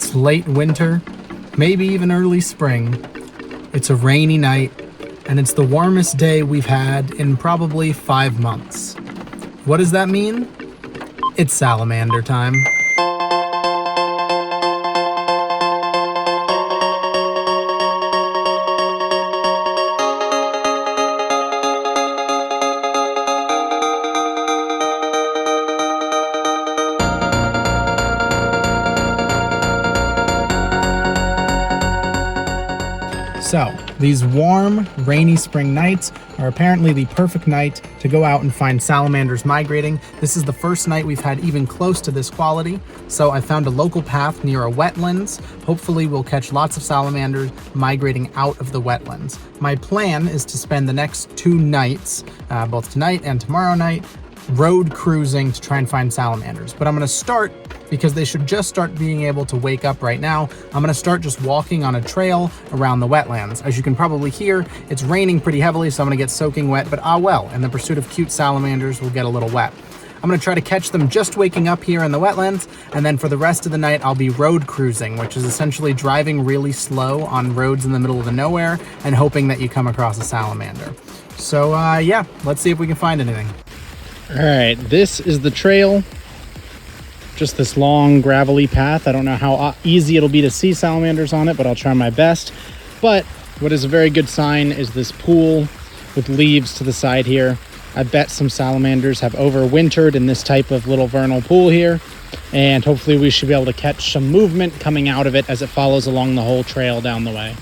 It's late winter, maybe even early spring. It's a rainy night, and it's the warmest day we've had in probably 5 months. What does that mean? It's salamander time. So, these warm, rainy spring nights are apparently the perfect night to go out and find salamanders migrating. This is the first night we've had even close to this quality, so I found a local path near a wetlands. Hopefully we'll catch lots of salamanders migrating out of the wetlands. My plan is to spend the next 2 nights, both tonight and tomorrow night, road cruising to try and find salamanders. But I'm gonna start, because they should just start being able to wake up right now, I'm gonna start just walking on a trail around the wetlands. As you can probably hear, it's raining pretty heavily, so I'm gonna get soaking wet, but well, in the pursuit of cute salamanders, we'll get a little wet. I'm gonna try to catch them just waking up here in the wetlands, and then for the rest of the night, I'll be road cruising, which is essentially driving really slow on roads in the middle of the nowhere and hoping that you come across a salamander. So yeah, let's see if we can find anything. All right, this is the trail. Just this long gravelly path. I don't know how easy it'll be to see salamanders on it, but I'll try my best. But what is a very good sign is this pool with leaves to the side here. I bet some salamanders have overwintered in this type of little vernal pool here, and hopefully we should be able to catch some movement coming out of it as it follows along the whole trail down the way.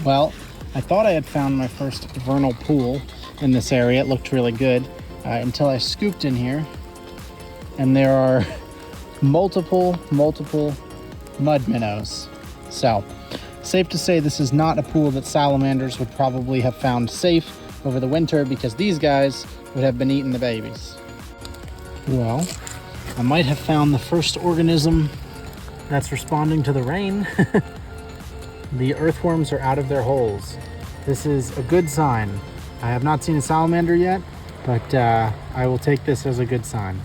Well, I thought I had found my first vernal pool in this area. It looked really good until I scooped in here, and there are multiple mud minnows. So, safe to say this is not a pool that salamanders would probably have found safe over the winter, because these guys would have been eating the babies. Well, I might have found the first organism that's responding to the rain. The earthworms are out of their holes. This is a good sign. I have not seen a salamander yet, but I will take this as a good sign.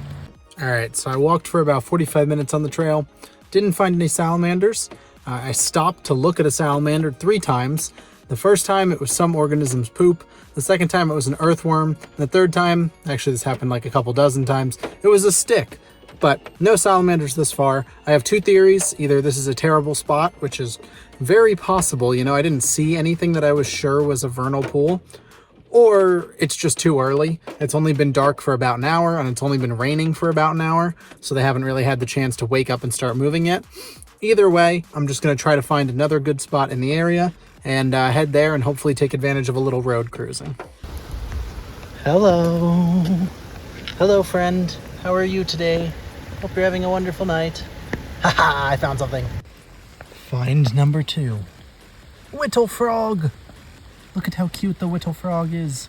All right, so I walked for about 45 minutes on the trail. Didn't find any salamanders. I stopped to look at a salamander 3 times. The first time it was some organism's poop. The second time it was an earthworm. The third time, actually this happened like a couple dozen times, it was a stick. But no salamanders this far. I have 2 theories. Either this is a terrible spot, which is very possible. You know, I didn't see anything that I was sure was a vernal pool. Or it's just too early. It's only been dark for about an hour, and it's only been raining for about an hour, so they haven't really had the chance to wake up and start moving yet. Either way, I'm just gonna try to find another good spot in the area and head there and hopefully take advantage of a little road cruising. Hello. Hello, friend. How are you today? Hope you're having a wonderful night. Haha, I found something. Find number 2. Whittle frog. Look at how cute the whittle frog is.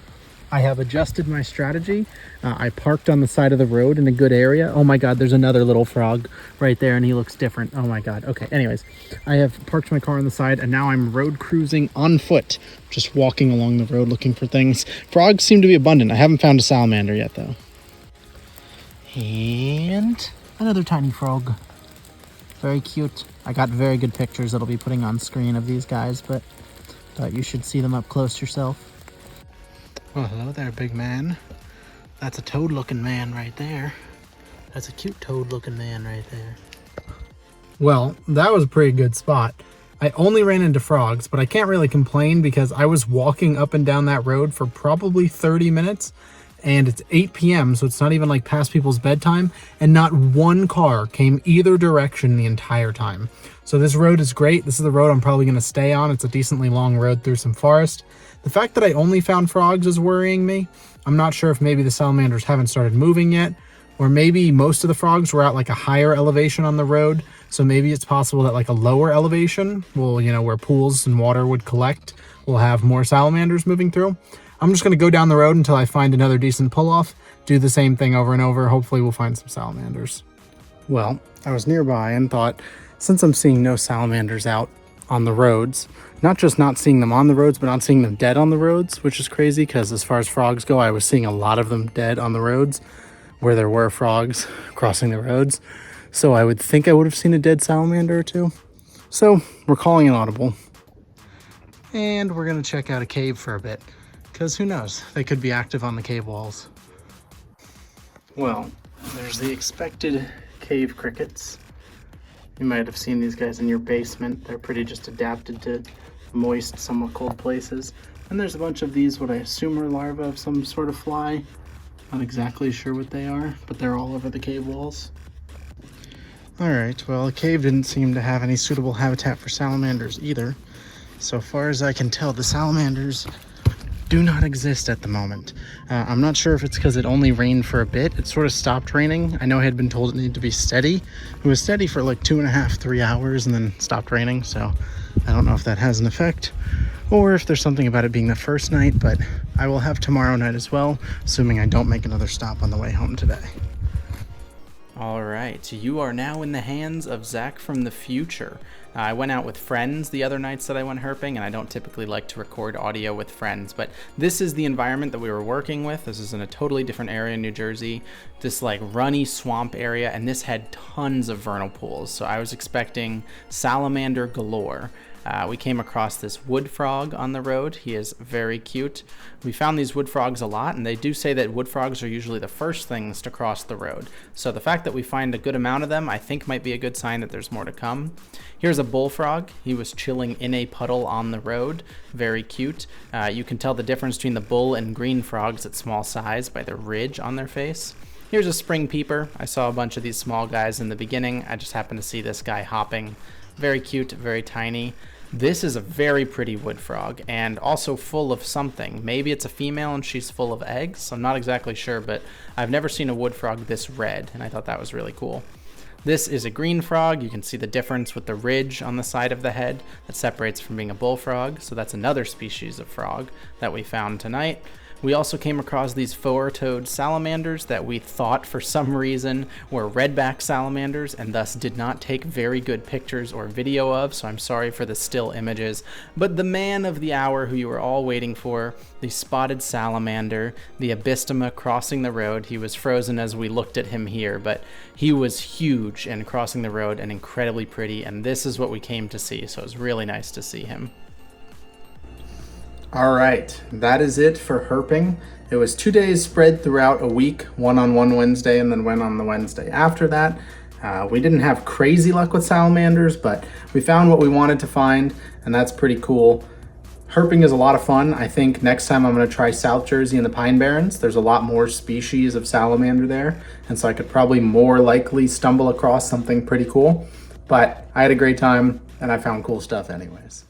I have adjusted my strategy. I parked on the side of the road in a good area. Oh my God, there's another little frog right there, and he looks different. Oh my God. Okay, anyways, I have parked my car on the side, and now I'm road cruising on foot, just walking along the road looking for things. Frogs seem to be abundant. I haven't found a salamander yet, though. And another tiny frog. Very cute. I got very good pictures that I'll be putting on screen of these guys, but thought you should see them up close yourself. Well, hello there, big man. That's a toad-looking man right there. That's a cute toad-looking man right there. Well, that was a pretty good spot. I only ran into frogs, but I can't really complain because I was walking up and down that road for probably 30 minutes, and it's 8 p.m., so it's not even like past people's bedtime, and not one car came either direction the entire time. So this road is great. This is the road I'm probably going to stay on. It's a decently long road through some forest. The fact that I only found frogs is worrying me. I'm not sure if maybe the salamanders haven't started moving yet, or maybe most of the frogs were at like a higher elevation on the road. So maybe it's possible that like a lower elevation will, you know, where pools and water would collect, will have more salamanders moving through. I'm just going to go down the road until I find another decent pull-off, do the same thing over and over. Hopefully we'll find some salamanders. Well, I was nearby and thought, since I'm seeing no salamanders out on the roads, not just not seeing them on the roads, but not seeing them dead on the roads, which is crazy because as far as frogs go, I was seeing a lot of them dead on the roads where there were frogs crossing the roads. So I would think I would have seen a dead salamander or two. So we're calling an audible. And we're gonna check out a cave for a bit, because who knows, they could be active on the cave walls. Well, there's the expected cave crickets. You might have seen these guys in your basement. They're pretty just adapted to moist, somewhat cold places. And there's a bunch of these, what I assume are larvae of some sort of fly. Not exactly sure what they are, but they're all over the cave walls. All right, well, the cave didn't seem to have any suitable habitat for salamanders either. So far as I can tell, the salamanders do not exist at the moment. I'm not sure if it's because it only rained for a bit. It sort of stopped raining. I know I had been told it needed to be steady. It was steady for like 2.5, 3 hours and then stopped raining. So I don't know if that has an effect or if there's something about it being the first night, but I will have tomorrow night as well, assuming I don't make another stop on the way home today. All right, you are now in the hands of Zach from the future. I went out with friends the other nights that I went herping, and I don't typically like to record audio with friends, but this is the environment that we were working with. This is in a totally different area in New Jersey, this like runny swamp area, and this had tons of vernal pools, so I was expecting salamander galore. We came across this wood frog on the road. He is very cute. We found these wood frogs a lot, and they do say that wood frogs are usually the first things to cross the road. So the fact that we find a good amount of them, I think might be a good sign that there's more to come. Here's a bullfrog. He was chilling in a puddle on the road. Very cute. You can tell the difference between the bull and green frogs at small size by the ridge on their face. Here's a spring peeper. I saw a bunch of these small guys in the beginning. I just happened to see this guy hopping. Very cute, very tiny. This is a very pretty wood frog and also full of something. Maybe it's a female and she's full of eggs. I'm not exactly sure, but I've never seen a wood frog this red, and I thought that was really cool. This is a green frog. You can see the difference with the ridge on the side of the head that separates from being a bullfrog. So that's another species of frog that we found tonight. We also came across these four-toed salamanders that we thought for some reason were redback salamanders and thus did not take very good pictures or video of, so I'm sorry for the still images. But the man of the hour who you were all waiting for, the spotted salamander, the abystoma crossing the road. He was frozen as we looked at him here, but he was huge and crossing the road and incredibly pretty, and this is what we came to see, so it was really nice to see him. All right, that is it for herping. It was 2 days spread throughout a week, one on one Wednesday and then one on the Wednesday after that. We didn't have crazy luck with salamanders, but we found what we wanted to find, and that's pretty cool. Herping is a lot of fun. I think next time I'm gonna try South Jersey and the Pine Barrens. There's a lot more species of salamander there, and so I could probably more likely stumble across something pretty cool. But I had a great time, and I found cool stuff anyways.